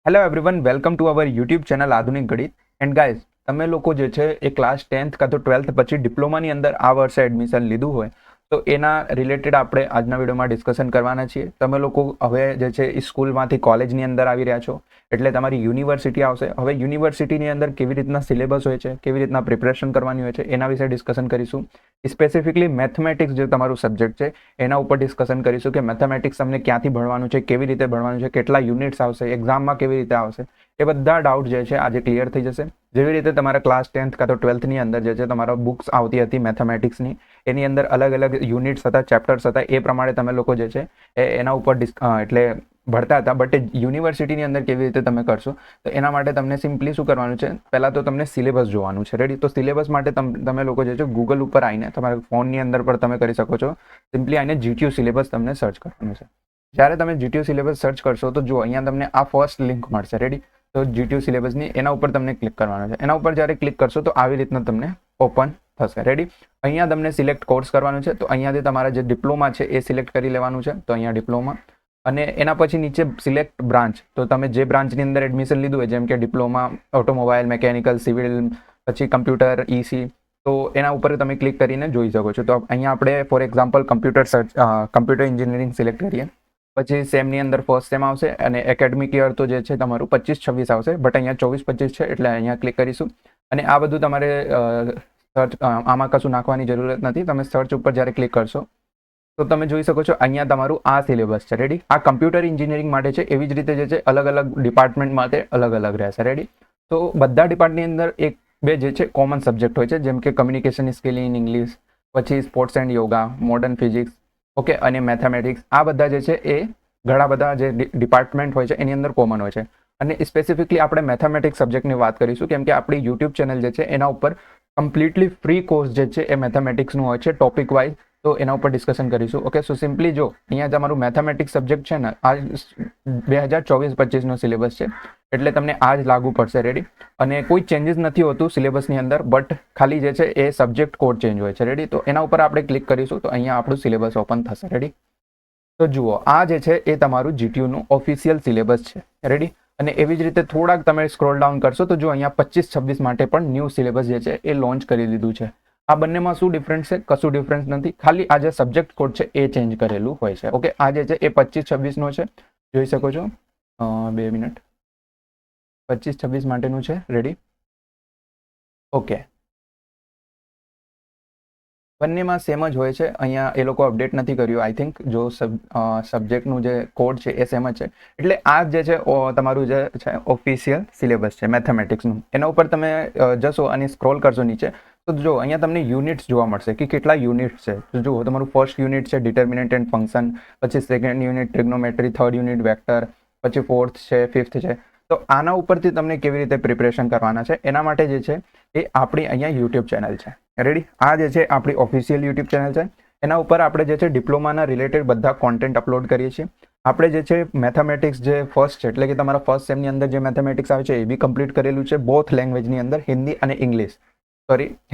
Hello everyone, welcome to our YouTube channel આધુનિક ગણિત. And guys, તમે લોકો જે છે એ ક્લાસ 10th કાં તો 12th પછી ડિપ્લોમાની અંદર આ વર્ષે એડમિશન લીધું હોય તો એના રિલેટેડ આપણે આજના વિડીયોમાં ડિસ્કશન કરવાના છીએ. તમે લોકો હવે જે છે એ સ્કૂલમાંથી કોલેજની અંદર આવી રહ્યા છો એટલે તમારી યુનિવર્સિટી આવશે. હવે યુનિવર્સિટીની અંદર કેવી રીતના સિલેબસ હોય છે, કેવી રીતના પ્રિપરેશન કરવાની હોય છે એના વિશે ડિસ્કશન કરીશું. સ્પેસિફિકલી મેથમેટિક્સ જે તમારું સબ્જેક્ટ છે એના ઉપર ડિસ્કશન કરીશું કે મેથમેટિક્સ તમને ક્યાંથી ભણવાનું છે, કેવી રીતે ભણવાનું છે, કેટલા યુનિટ્સ આવશે, એક્ઝામમાં કેવી રીતે આવશે, એ બધા ડાઉટ જે છે આજે ક્લિયર થઈ જશે. જેવી રીતે તમારા ક્લાસ 10th કાં તો 12thની અંદર જે છે તમારા બુક્સ આવતી હતી મેથમેટિક્સની, એની અંદર અલગ અલગ યુનિટ્સ હતા, ચેપ્ટર્સ હતા, એ પ્રમાણે તમે લોકો જે છે એના ઉપર એટલે ભણતા હતા. બટ યુનિવર્સિટીની અંદર કેવી રીતે તમે કરશો તો એના માટે તમને સિમ્પલી શું કરવાનું છે, પહેલાં તો તમને સિલેબસ જોવાનું છે. રેડી? તો સિલેબસ માટે તમે લોકો જે છે ગૂગલ ઉપર આવીને તમારા ફોનની અંદર પણ તમે કરી શકો છો. સિમ્પલી આવીને જીટીયુ સિલેબસ તમને સર્ચ કરવાનું છે. જ્યારે તમે જીટીયુ સિલેબસ સર્ચ કરશો તો જો અહીંયા તમને આ ફર્સ્ટ લિંક મળશે. રેડી? તો જીટીયુ સિલેબસની એના ઉપર તમને ક્લિક કરવાનું છે. એના ઉપર જ્યારે ક્લિક કરશો તો આવી રીતના તમને ઓપન થશે. રેડી? અહીંયા તમને સિલેક્ટ કોર્સ કરવાનું છે. તો અહીંયાથી તમારા જે ડિપ્લોમા છે એ સિલેક્ટ કરી લેવાનું છે. તો અહીંયા ડિપ્લોમા, અને એના પછી નીચે સિલેક્ટ બ્રાન્ચ. તો તમે જે બ્રાન્ચની અંદર એડમિશન લીધું હોય, જેમ કે ડિપ્લોમા ઓટોમોબાઈલ, મેકેનિકલ, સિવિલ, પછી કમ્પ્યુટર, ઈસી, તો એના ઉપર તમે ક્લિક કરીને જોઈ શકો છો. તો અહીંયા આપણે for example computer engineering select કરીએ. પછી સેમની અંદર ફર્સ્ટ સેમ આવશે અને એકેડમિક યર તો જે છે તમારું 25-26 આવશે. બટ અહીંયા 24-25 છે એટલે અહીંયા ક્લિક કરીશું. અને આ બધું તમારે સર્ચ આમાં કશું નાખવાની જરૂરત નથી. તમે સર્ચ ઉપર જ્યારે ક્લિક કરશો તો તમે જોઈ શકો છો અહીંયા તમારું આ સિલેબસ છે. રેડી? આ કમ્પ્યુટર એન્જિનિયરિંગ માટે છે. એવી જ રીતે જે છે અલગ અલગ ડિપાર્ટમેન્ટ માટે અલગ અલગ રહેશે. રેડી? તો બધા ડિપાર્ટમેન્ટની અંદર એક બે જે છે કોમન સબ્જેક્ટ હોય છે, જેમ કે કમ્યુનિકેશન સ્કિલ ઇન ઇંગ્લિશ, પછી sports and yoga, modern physics, okay, અને મેથેમેટિક્સ. આ બધા જે છે એ ઘણા બધા જે ડિપાર્ટમેન્ટ હોય છે એની અંદર કોમન હોય છે. અને સ્પેસિફિકલી આપણે મેથેમેટિક્સ સબ્જેક્ટની વાત કરીશું, કેમ કે આપણી યુટ્યુબ ચેનલ જે છે એના ઉપર કમ્પ્લીટલી ફ્રી કોર્સ જે છે એ મેથેમેટિક્સનું હોય છે ટોપિક વાઇઝ. તો એના ઉપર ડિસ્કશન કરીશું. ઓકે, સો સિમ્પલી જો અહીંયા તમારું મેથેમેટિક્સ સબ્જેક્ટ છે ને, આ 2024-25નો સિલેબસ છે એટલે તમને આ જ લાગુ પડશે. રેડી? અને કોઈ ચેન્જીસ નથી હોતું સિલેબસની અંદર, બટ ખાલી જે છે એ સબ્જેક્ટ કોડ ચેન્જ હોય છે. રેડી? તો એના ઉપર આપણે ક્લિક કરીશું તો અહીંયા આપણું સિલેબસ ઓપન થશે. રેડી? તો જુઓ, આ જે છે એ તમારું જીટીયુનું ઓફિશિયલ સિલેબસ છે. રેડી? અને એવી જ રીતે થોડાક તમે સ્ક્રોલ ડાઉન કરશો તો જો અહીંયા 25-26 માટે પણ ન્યૂ સિલેબસ જે છે એ લોન્ચ કરી દીધું છે. આ બંનેમાં શું ડિફરન્સ છે? કશું ડિફરન્સ નથી. ખાલી આ જે સબ્જેક્ટ કોડ છે એ ચેન્જ કરેલું હોય છે. ઓકે, આ જે છે એ 25-26નો છે, જોઈ શકો છો. 2 મિનિટ, 25-26 માટેનું છે. રેડી? ઓકે, બંનેમાં સેમ જ હોય છે. અહીંયા એ લોકો અપડેટ નથી કર્યું આઈ થિંક. જો સબ્જેક્ટનું જે કોડ છે એ સેમ જ છે. એટલે આ જે છે તમારું જે છે ઓફિશિયલ સિલેબસ છે મેથેમેટિક્સનું. એના ઉપર તમે જશો અને સ્ક્રોલ કરશો નીચે તો જો અહીંયા તમને યુનિટ્સ જોવા મળશે કે કેટલા યુનિટ્સ છે. તો જુઓ, તમારું ફર્સ્ટ યુનિટ છે ડિટર્મિનન્ટ એન્ડ ફંક્શન, પછી second unit trigonometry, third unit vector, પછી ફોર્થ છે, ફિફ્થ છે. તો આના ઉપરથી તમને કેવી રીતે પ્રિપરેશન કરવાના છે એના માટે જે છે એ આપણી અહીંયા યુટ્યુબ ચેનલ છે. રેડી? આ જે છે આપણી ઓફિશિયલ યુટ્યુબ ચેનલ છે. એના ઉપર આપણે જે છે ડિપ્લોમાના રિલેટેડ બધા કોન્ટેન્ટ અપલોડ કરીએ છીએ. આપણે જે છે મેથેમેટિક્સ જે ફર્સ્ટ છે એટલે કે તમારા ફર્સ્ટ સેમની અંદર જે મેથેમેટિક્સ આવે છે એ બી કમ્પ્લીટ કરેલું છે બોથ લેંગ્વેજની અંદર, હિન્દી અને ઇંગ્લિશ,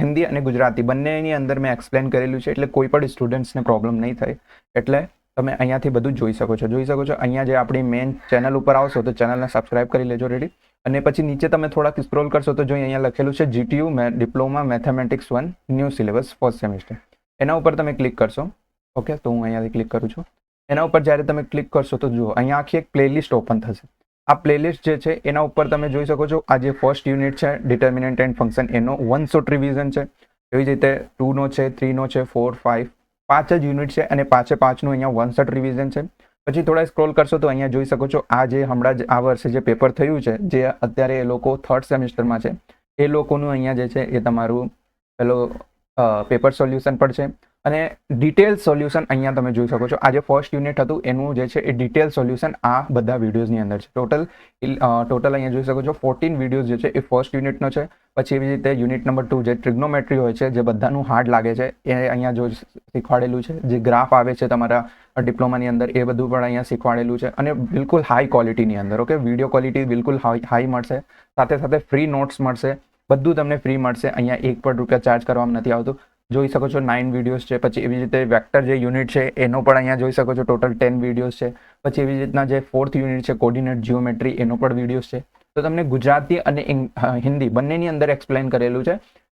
હિન્દી અને ગુજરાતી બંનેની અંદર મેં એક્સપ્લેન કરેલું છે. એટલે કોઈ પણ સ્ટુડન્ટ્સને પ્રોબ્લેમ નહીં થાય. એટલે તમે અહીંયાથી બધું જોઈ શકો છો. અહીંયા જે આપણી મેઇન ચેનલ ઉપર આવશો તો ચેનલને સબસ્ક્રાઇબ કરી લેજો. રેડી? અને પછી નીચે તમે થોડાક સ્ક્રોલ કરશો તો જો અહીંયા લખેલું છે GTU diploma mathematics 1 new syllabus first semester. એના ઉપર તમે ક્લિક કરશો. ઓકે, તો હું અહીંયાથી ક્લિક કરું છું. એના ઉપર જ્યારે તમે ક્લિક કરશો તો જુઓ અહીંયા આખી એક પ્લેલિસ્ટ ઓપન થશે. આ પ્લેલિસ્ટ જે છે એના ઉપર તમે જોઈ શકો છો. આ જે ફર્સ્ટ યુનિટ છે ડિટર્મિનન્ટ એન્ડ ફંક્શન એનો 1 શોર્ટ રિવિઝન છે. એવી જ રીતે 2નો છે, 3નો છે, 4, 5, 5 જ યુનિટ છે અને 5નું અહીંયા 1 શોર્ટ રિવિઝન છે. પછી થોડા સ્ક્રોલ કરશો તો અહીંયા જોઈ શકો છો આ જે હમણાં જ આ વર્ષે જે પેપર થયું છે, જે અત્યારે એ લોકો થર્ડ સેમિસ્ટરમાં છે, એ લોકોનું અહીંયા જે છે એ તમારું પેલો પેપર સોલ્યુશન પણ છે. અને ડિટેલ સોલ્યુશન અહીંયા તમે જોઈ શકો છો. આ જે ફર્સ્ટ યુનિટ હતું એનું જે છે એ ડિટેલ સોલ્યુશન આ બધા વિડીયોઝની અંદર છે. ટોટલ અહીંયા જોઈ શકો છો 14 વિડીયોઝ જે છે એ ફર્સ્ટ યુનિટનો છે. પછી એવી રીતે યુનિટ નંબર 2 જે ટ્રિગ્નોમેટ્રી હોય છે, જે બધાનું હાર્ડ લાગે છે, એ અહીંયા જો શીખવાડેલું છે. જે ગ્રાફ આવે છે તમારા ડિપ્લોમાની અંદર એ બધું પણ અહીંયા શીખવાડેલું છે. અને બિલકુલ હાઈ ક્વોલિટીની અંદર. ઓકે, વિડીયો ક્વોલિટી બિલકુલ હાઈ મળશે. સાથે સાથે ફ્રી નોટ્સ મળશે. બધું તમને ફ્રી મળશે. અહીંયા ₹1 ચાર્જ કરવામાં નથી આવતું. જોઈ શકો છો 9 વિડીયોઝ છે. પછી એવી રીતે વેક્ટર જે યુનિટ છે એનો પણ અહીંયા જોઈ શકો છો ટોટલ 10 વિડીયોઝ છે. પછી એવી રીતના જે 4th યુનિટ છે કોર્ડિનેટ જીઓમેટ્રી એનો પણ વિડીયોઝ છે. તો તમને ગુજરાતી અને હિન્દી બંનેની અંદર એક્સપ્લેન કરેલું છે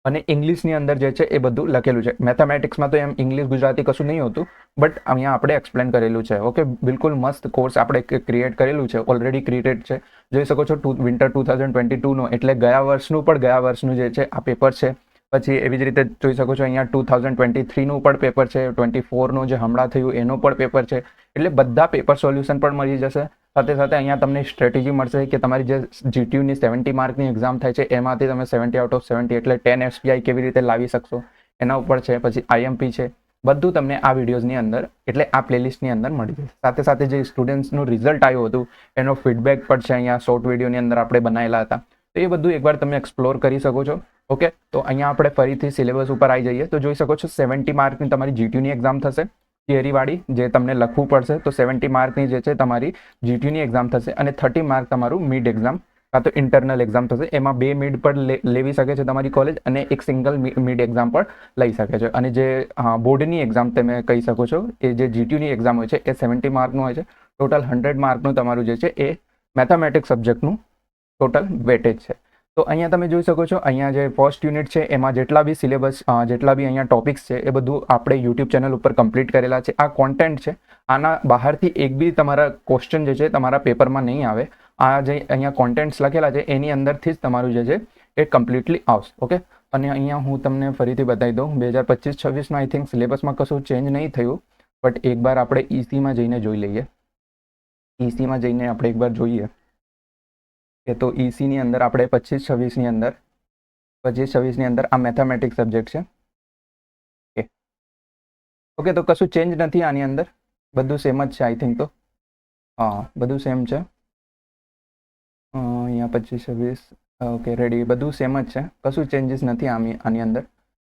અને ઇંગ્લિશની અંદર જે છે એ બધું લખેલું છે. મેથેમેટિક્સમાં તો એમ ઇંગ્લિશ ગુજરાતી કશું નહીં હોતું, બટ અહીંયા આપણે એક્સપ્લેન કરેલું છે. ઓકે, બિલકુલ મસ્ત કોર્સ આપણે ક્રિએટ કરેલું છે, ઓલરેડી ક્રિએટેડ છે. જોઈ શકો છો વિન્ટર 2022નો એટલે ગયા વર્ષનું જે છે આ પેપર છે. પછી એવી જ રીતે જોઈ શકો છો અહીંયા 2023નું પણ પેપર છે, 24નું જે હમણાં થયું એનો પણ પેપર છે. એટલે બધા પેપર સોલ્યુશન પણ મળી જશે. સાથે સાથે અહીંયા તમને સ્ટ્રેટેજી મળશે કે તમારી જે જીટીયુની 70 માર્કની એક્ઝામ થાય છે એમાંથી તમે 70 આઉટ ઓફ 70 એટલે 10 એસપીઆઈ કેવી રીતે લાવી શકશો એના ઉપર છે. પછી આઈએમપી છે, બધું તમને આ વિડીયોઝની અંદર એટલે આ પ્લેલિસ્ટની અંદર મળી જશે. સાથે સાથે જે સ્ટુડન્ટ્સનું રિઝલ્ટ આવ્યું હતું એનો ફીડબેક પણ છે અહીંયા શોર્ટ વિડીયોની અંદર આપણે બનાવેલા હતા. તો એ બધું એકવાર તમે એક્સપ્લોર કરી શકો છો. ઓકે, તો અહીંયા આપણે ફરીથી સિલેબસ ઉપર આવી જઈએ તો જોઈ શકો છો 70 માર્કની તમારી જીટીયુની એક્ઝામ થશે, થિયરીવાળી જે તમને લખવું પડશે. તો 70 માર્કની જે છે તમારી જીટીયુની એક્ઝામ થશે અને 30 માર્ક તમારું મિડ એક્ઝામ કાં તો ઇન્ટરનલ એક્ઝામ થશે. એમાં 2 મિડ પણ લેવી શકે છે તમારી કોલેજ અને એક સિંગલ મિડ એક્ઝામ પણ લઈ શકે છે. અને જે બોર્ડની એક્ઝામ તમે કહી શકો છો એ જે જીટીયુની એક્ઝામ હોય છે એ 70 માર્કનું હોય છે. ટોટલ 100 માર્કનું તમારું જે છે એ મેથેમેટિક્સ સબ્જેક્ટનું ટોટલ વેટેજ છે. તો અહીંયા તમે જોઈ શકો છો અહીંયા જે ફર્સ્ટ યુનિટ છે એમાં જેટલા બી સિલેબસ જેટલા બી અહીંયા ટોપિક્સ છે એ બધું આપણે યુટ્યુબ ચેનલ ઉપર કમ્પ્લીટ કરેલા છે. આ કોન્ટેન્ટ છે, આના બહારથી એક બી તમારા ક્વેશ્ચન જે છે તમારા પેપરમાં નહીં આવે. આ જે અહીંયા કોન્ટેન્ટ્સ લખેલા છે એની અંદરથી જ તમારું જે છે એ કમ્પ્લીટલી આવશે. ઓકે, અને અહીંયા હું તમને ફરીથી બતાવી દઉં 2025-26માં આઈ થિંક સિલેબસમાં કશું ચેન્જ નહીં થયું, બટ એકવાર આપણે ઈસીમાં જઈને જોઈ લઈએ. ઈસીમાં જઈને આપણે એકવાર જોઈએ કે તો ઈસીની અંદર આપણે 25-26ની અંદર આ મેથેમેટિક્સ સબ્જેક્ટ છે. ઓકે, તો કશું ચેન્જ નથી આની અંદર, બધું સેમ જ છે આઈ થિંક. તો હા, બધું સેમ છે અહીંયા 25-26. ઓકે, રેડી, બધું સેમ જ છે, કશું ચેન્જીસ નથી આની અંદર.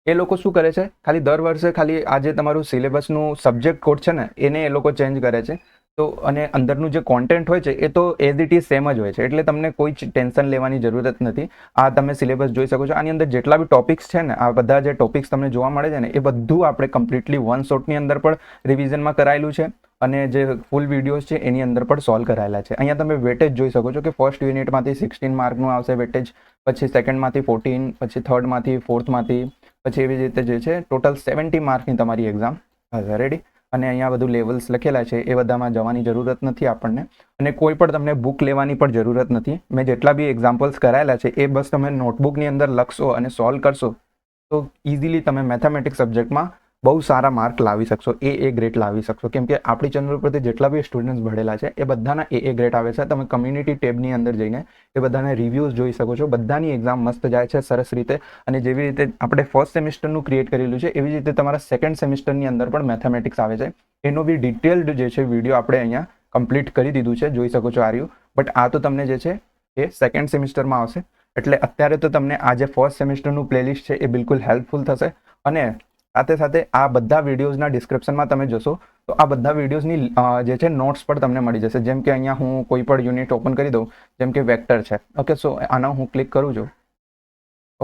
એ લોકો શું કરે છે ખાલી દર વર્ષે ખાલી આ જે તમારું સિલેબસનું સબ્જેક્ટ કોડ છે ને એને એ લોકો ચેન્જ કરે છે. તો અને અંદરનું જે કોન્ટેન્ટ હોય છે એ તો એઝ ઇટ ઇઝ સેમ જ હોય છે, એટલે તમને કોઈ ટેન્શન લેવાની જરૂરત નથી. આ તમે સિલેબસ જોઈ શકો છો, આની અંદર જેટલા બી ટોપિક્સ છે ને આ બધા જે ટોપિક્સ તમને જોવા મળે છે ને એ બધું આપણે કમ્પ્લીટલી વન શોટની અંદર પણ રિવિઝનમાં કરાયેલું છે અને જે ફૂલ વિડીયોઝ છે એની અંદર પણ સોલ્વ કરાયેલા છે. અહીંયા તમે વેટેજ જોઈ શકો છો કે ફર્સ્ટ યુનિટમાંથી 16 માર્કનું આવશે વેટેજ, પછી સેકન્ડમાંથી 14, પછી થર્ડમાંથી, ફોર્થમાંથી, પછી એવી રીતે જે છે ટોટલ 70 માર્કની તમારી એક્ઝામ હશે. રેડી, અને અહીંયા બધું લેવલ્સ લખેલા છે એ બધામાં જવાની જરૂરત નથી આપણને, અને કોઈ પણ તમને બુક લેવાની પણ જરૂરત નથી. મેં જેટલા બી એક્ઝામ્પલ્સ કરાયેલા છે એ બસ તમે નોટબુકની અંદર લખશો અને સોલ્વ કરશો તો ઇઝીલી તમે મેથેમેટિક્સ સબ્જેક્ટમાં બહુ સારા માર્ક લાવી શકશો, એ ગ્રેડ લાવી શકશો. કેમ કે આપણી ચેનલ ઉપરથી જેટલા બી સ્ટુડન્ટ્સ ભણેલા છે એ બધાના એ ગ્રેડ આવે છે. તમે કમ્યુનિટી ટેબની અંદર જઈને એ બધાના રિવ્યૂઝ જોઈ શકો છો. બધાની એક્ઝામ મસ્ત જાય છે સરસ રીતે, અને જેવી રીતે આપણે ફર્સ્ટ સેમિસ્ટરનું ક્રિએટ કરેલું છે એવી રીતે તમારા સેકન્ડ સેમિસ્ટરની અંદર પણ મેથેમેટિક્સ આવે છે. એનો બી ડિટેલ્ડ જે છે વિડીયો આપણે અહીંયા કમ્પ્લીટ કરી દીધું છે, જોઈ શકો છો આર્યું. બટ આ તો તમને જે છે એ સેકન્ડ સેમિસ્ટરમાં આવશે. એટલે અત્યારે તો તમને આ જે ફર્સ્ટ સેમિસ્ટરનું પ્લેલિસ્ટ છે એ બિલકુલ હેલ્પફુલ થશે. અને સાથે સાથે આ બધા વિડીયોઝના ડિસ્ક્રિપ્શનમાં તમે જશો તો આ બધા વિડીયોઝની જે છે નોટ્સ પણ તમને મળી જશે. જેમ કે અહીંયા હું કોઈ પણ યુનિટ ઓપન કરી દઉં, જેમ કે વેક્ટર છે. ઓકે, સો આના હું ક્લિક કરું છું.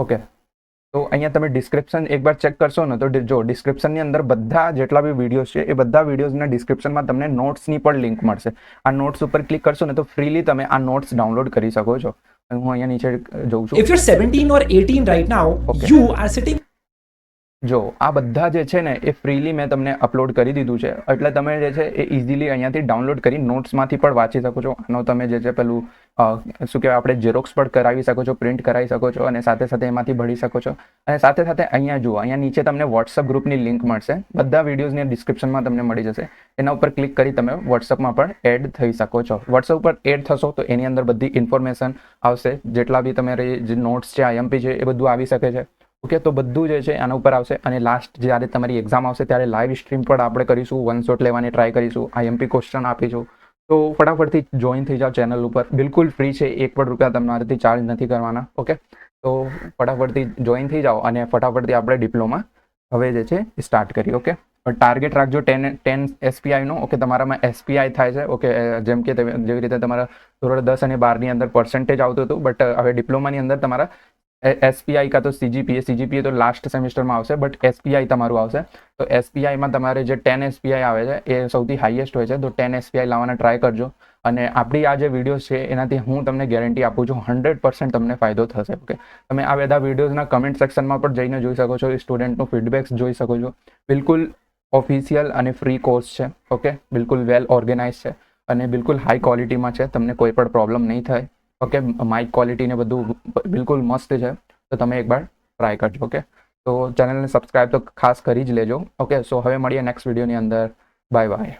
ઓકે, તો અહીંયા તમે ડિસ્ક્રિપ્શન એકવાર ચેક કરશો ને તો જો ડિસ્ક્રિપ્શનની અંદર બધા જેટલા બી વિડીયોઝ છે એ બધા વિડીયોઝના ડિસ્ક્રિપ્શનમાં તમને નોટ્સની પણ લિંક મળશે. આ નોટ્સ ઉપર ક્લિક કરશો ને તો ફ્રીલી તમે આ નોટ્સ ડાઉનલોડ કરી શકો છો. હું અહીંયા નીચે જોઉં છું. If you're 17 or 18 right now, Okay. you are sitting. જો આ બધા જે છે ને એ ફ્રીલી મેં તમને અપલોડ કરી દીધું છે, એટલે તમે જે છે એ ઇઝીલી અહીંયાથી ડાઉનલોડ કરી નોટ્સમાંથી પણ વાંચી શકો છો. આનો તમે જે છે પેલું શું કહેવાય આપણે ઝેરોક્સ પણ કરાવી શકો છો, પ્રિન્ટ કરાવી શકો છો, અને સાથે સાથે એમાંથી ભણી શકો છો. અને સાથે સાથે અહીંયા જુઓ, અહીંયા નીચે તમને વોટ્સઅપ ગ્રુપની લિંક મળશે. બધા વિડીયોઝની ડિસ્ક્રિપ્શનમાં તમને મળી જશે. એના ઉપર ક્લિક કરી તમે વોટ્સઅપમાં પણ એડ થઈ શકો છો. વોટ્સઅપ ઉપર એડ થશો તો એની અંદર બધી ઇન્ફોર્મેશન આવશે, જેટલા બી તમારે જે નોટ્સ છે, આઈએમપી છે, એ બધું આવી શકે છે. ઓકે, તો બધું જે છે આના ઉપર આવશે. અને લાસ્ટ જ્યારે તમારી એક્ઝામ આવશે ત્યારે લાઈવ સ્ટ્રીમ પણ આપણે કરીશું, વન શોટ લેવાની ટ્રાય કરીશું, આઈએમપી ક્વેશ્ચન આપીશું. તો ફટાફટથી જોઈન થઈ જાઓ ચેનલ ઉપર, બિલકુલ ફ્રી છે, 1 પણ રૂપિયા તમારાથી ચાર્જ નથી કરવાના. ઓકે, તો ફટાફટથી જોઈન થઈ જાઓ અને ફટાફટથી આપણે ડિપ્લોમા હવે જે છે એ સ્ટાર્ટ કરીએ. ઓકે, ટાર્ગેટ રાખજો 10 એસપીઆઈનો. ઓકે, તમારામાં એસપીઆઈ થાય છે. ઓકે, જેમ કે જેવી રીતે તમારા ધોરણ 10 અને 12ની અંદર પર્સન્ટેજ આવતું હતું, બટ હવે ડિપ્લોમાની અંદર તમારા એસપીઆઈ કાં તો સીજીપીએ તો લાસ્ટ સેમિસ્ટરમાં આવશે, બટ એસપીઆઈ તમારું આવશે. તો એસપીઆઈમાં તમારે જે 10 એસપીઆઈ આવે છે એ સૌથી હાઈએસ્ટ હોય છે, તો 10 એસપીઆઈ લાવવાના ટ્રાય કરજો. અને આપણી આ જે વિડીયોઝ છે એનાથી હું તમને ગેરંટી આપું છું 100% તમને ફાયદો થશે. ઓકે, તમે આ બધા વિડીયોઝના કમેન્ટ સેક્શનમાં પણ જઈને જોઈ શકો છો, સ્ટુડન્ટનું ફીડબેક્સ જોઈ શકો છો. બિલકુલ ઓફિશિયલ અને ફ્રી કોર્સ છે. ઓકે, બિલકુલ વેલ ઓર્ગેનાઇઝ છે અને બિલકુલ હાઈ ક્વોલિટીમાં છે. તમને કોઈ પણ પ્રોબ્લેમ નહીં થાય. ઓકે, માઇક ક્વોલિટી ને બધું બિલકુલ મસ્ત છે, તો તમે એકવાર ટ્રાય કરજો. ઓકે, તો ચેનલને સબસ્ક્રાઈબ તો ખાસ કરી જ લેજો. ઓકે, સો હવે મળીએ નેક્સ્ટ વિડીયોની અંદર. Bye bye.